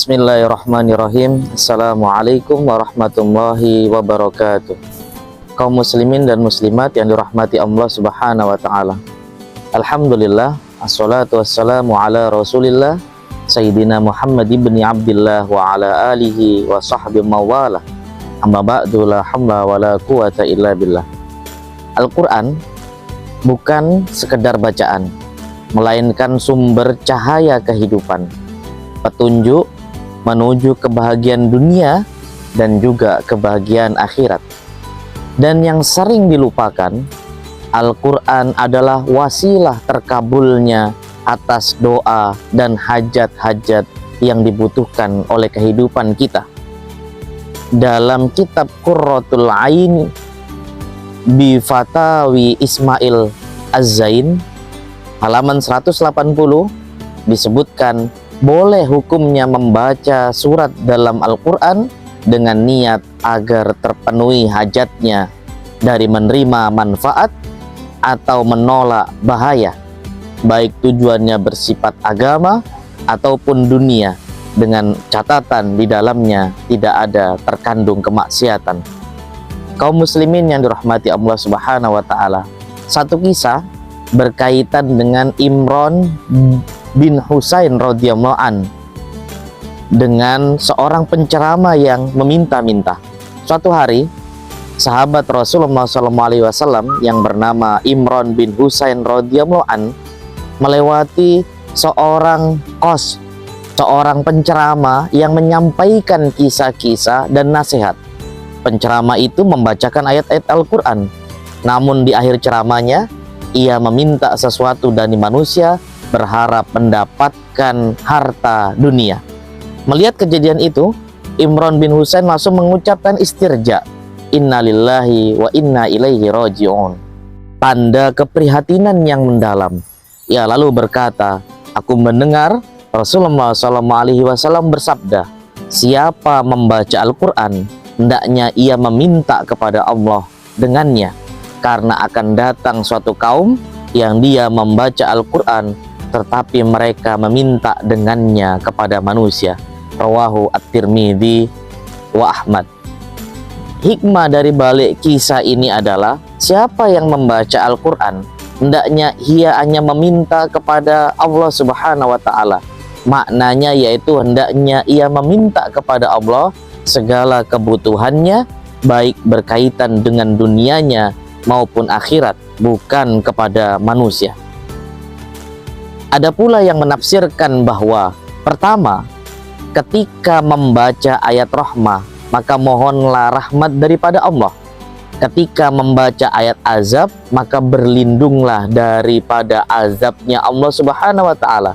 Bismillahirrahmanirrahim. Assalamualaikum warahmatullahi wabarakatuh. Kaum muslimin dan muslimat yang dirahmati Allah Subhanahu wa taala. Alhamdulillah, assalatu wassalamu ala Rasulillah Sayyidina Muhammad ibn Abdillah wa ala alihi wa sahbihi mawala. Amma ba'du, la hamla wa la quwata illa billah. Al-Qur'an bukan sekedar bacaan, melainkan sumber cahaya kehidupan, petunjuk menuju kebahagiaan dunia dan juga kebahagiaan akhirat. Dan yang sering dilupakan, Al-Quran adalah wasilah terkabulnya atas doa dan hajat-hajat yang dibutuhkan oleh kehidupan kita. Dalam kitab Qurratul Ain bi Fatawi Ismail Az-Zain halaman 180 disebutkan boleh hukumnya membaca surat dalam Al-Quran dengan niat agar terpenuhi hajatnya dari menerima manfaat atau menolak bahaya, baik tujuannya bersifat agama ataupun dunia, dengan catatan di dalamnya tidak ada terkandung kemaksiatan. Kaum muslimin yang dirahmati Allah Subhanahu wa taala, satu kisah berkaitan dengan Imran bin Husain radhiyallahu an dengan seorang penceramah yang meminta-minta. Suatu hari sahabat Rasulullah SAW yang bernama Imran bin Husain radhiyallahu an melewati seorang seorang penceramah yang menyampaikan kisah-kisah dan nasihat. Penceramah itu membacakan ayat-ayat Al-Quran, namun di akhir ceramahnya ia meminta sesuatu dari manusia, berharap mendapatkan harta dunia. Melihat kejadian itu, Imran bin Husain langsung mengucapkan istirja, innalillahi wa inna ilaihi raji'un, tanda keprihatinan yang mendalam. Ia lalu berkata, aku mendengar Rasulullah SAW bersabda, siapa membaca Al-Quran, hendaknya ia meminta kepada Allah dengannya, karena akan datang suatu kaum yang dia membaca Al-Quran tetapi mereka meminta dengannya kepada manusia. Rawahu At-Tirmidzi wa Ahmad. Hikmah dari balik kisah ini adalah siapa yang membaca Al-Quran, hendaknya ia hanya meminta kepada Allah Subhanahu wa taala. Maknanya yaitu hendaknya ia meminta kepada Allah segala kebutuhannya, baik berkaitan dengan dunianya maupun akhirat, bukan kepada manusia. Ada pula yang menafsirkan bahwa pertama, ketika membaca ayat rahmah, maka mohonlah rahmat daripada Allah. Ketika membaca ayat azab, maka berlindunglah daripada azabnya Allah Subhanahu wa taala.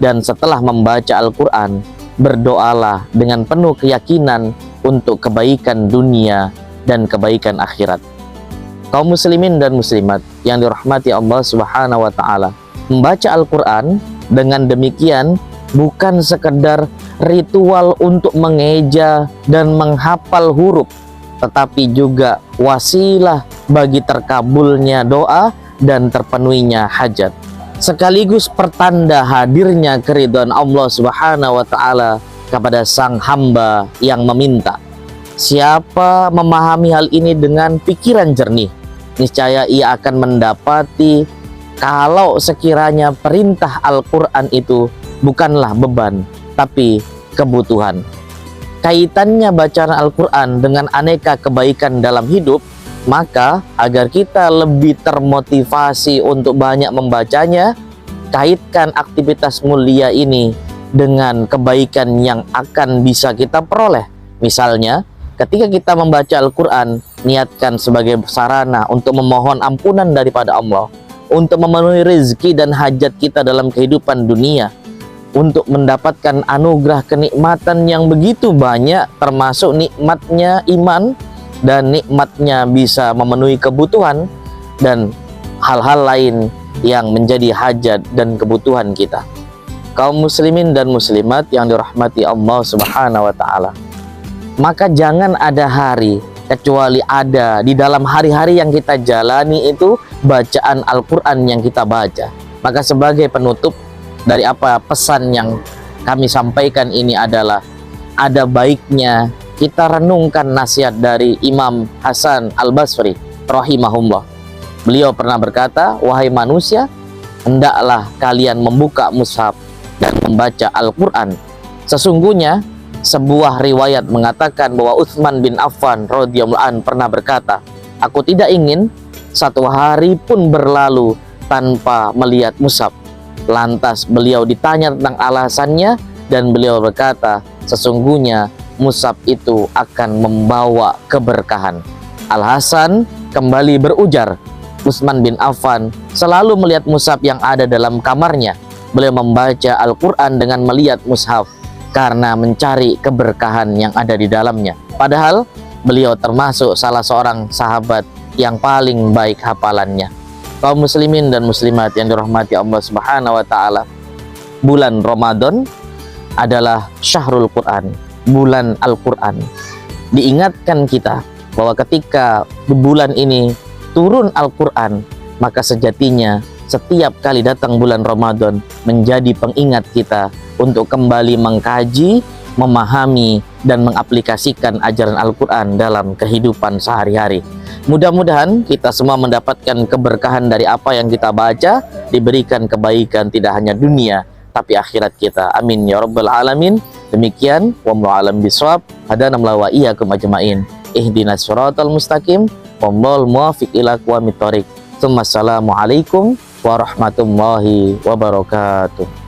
Dan setelah membaca Al-Quran, berdoalah dengan penuh keyakinan untuk kebaikan dunia dan kebaikan akhirat. Kaum muslimin dan muslimat yang dirahmati Allah Subhanahu wa taala, membaca Al-Quran dengan demikian bukan sekedar ritual untuk mengeja dan menghafal huruf, tetapi juga wasilah bagi terkabulnya doa dan terpenuhinya hajat, sekaligus pertanda hadirnya keridhaan Allah Subhanahu wa taala kepada sang hamba yang meminta. Siapa memahami hal ini dengan pikiran jernih, niscaya ia akan mendapati kalau sekiranya perintah Al-Quran itu bukanlah beban, tapi kebutuhan. Kaitannya bacaan Al-Quran dengan aneka kebaikan dalam hidup, maka agar kita lebih termotivasi untuk banyak membacanya, kaitkan aktivitas mulia ini dengan kebaikan yang akan bisa kita peroleh. Misalnya, ketika kita membaca Al-Quran, niatkan sebagai sarana untuk memohon ampunan daripada Allah, untuk memenuhi rezeki dan hajat kita dalam kehidupan dunia, untuk mendapatkan anugerah kenikmatan yang begitu banyak, termasuk nikmatnya iman dan nikmatnya bisa memenuhi kebutuhan dan hal-hal lain yang menjadi hajat dan kebutuhan kita. Kaum muslimin dan muslimat yang dirahmati Allah Subhanahu wa taala, maka jangan ada hari kecuali ada di dalam hari-hari yang kita jalani itu bacaan Al-Quran yang kita baca. Maka sebagai penutup dari apa pesan yang kami sampaikan ini adalah ada baiknya kita renungkan nasihat dari Imam Hasan Al-Basri rahimahullah. Beliau pernah berkata, wahai manusia, hendaklah kalian membuka mushaf dan membaca Al-Quran. Sesungguhnya sebuah riwayat mengatakan bahwa Utsman bin Affan radhiyallahu an pernah berkata, aku tidak ingin satu hari pun berlalu tanpa melihat mushaf. Lantas beliau ditanya tentang alasannya dan beliau berkata, sesungguhnya mushaf itu akan membawa keberkahan. Al-Hasan kembali berujar, Utsman bin Affan selalu melihat mushaf yang ada dalam kamarnya. Beliau membaca Al-Quran dengan melihat mushaf karena mencari keberkahan yang ada di dalamnya. Padahal beliau termasuk salah seorang sahabat yang paling baik hafalannya. Kaum muslimin dan muslimat yang dirahmati Allah Subhanahu wa taala, bulan Ramadan adalah syahrul Quran, bulan Al-Quran. Diingatkan kita bahwa ketika di bulan ini turun Al-Quran, maka sejatinya setiap kali datang bulan Ramadan menjadi pengingat kita untuk kembali mengkaji, memahami, dan mengaplikasikan ajaran Al-Quran dalam kehidupan sehari-hari. Mudah-mudahan kita semua mendapatkan keberkahan dari apa yang kita baca, diberikan kebaikan tidak hanya dunia tapi akhirat kita. Amin ya rabbal alamin. Demikian, wallahu a'lam bishawab. Hadanallahu wa iyyakum ajmain. Ihdinas siratal mustaqim. Wallahul muwaffiq ila aqwamit thoriq. Assalamualaikum warahmatullahi wabarakatuh.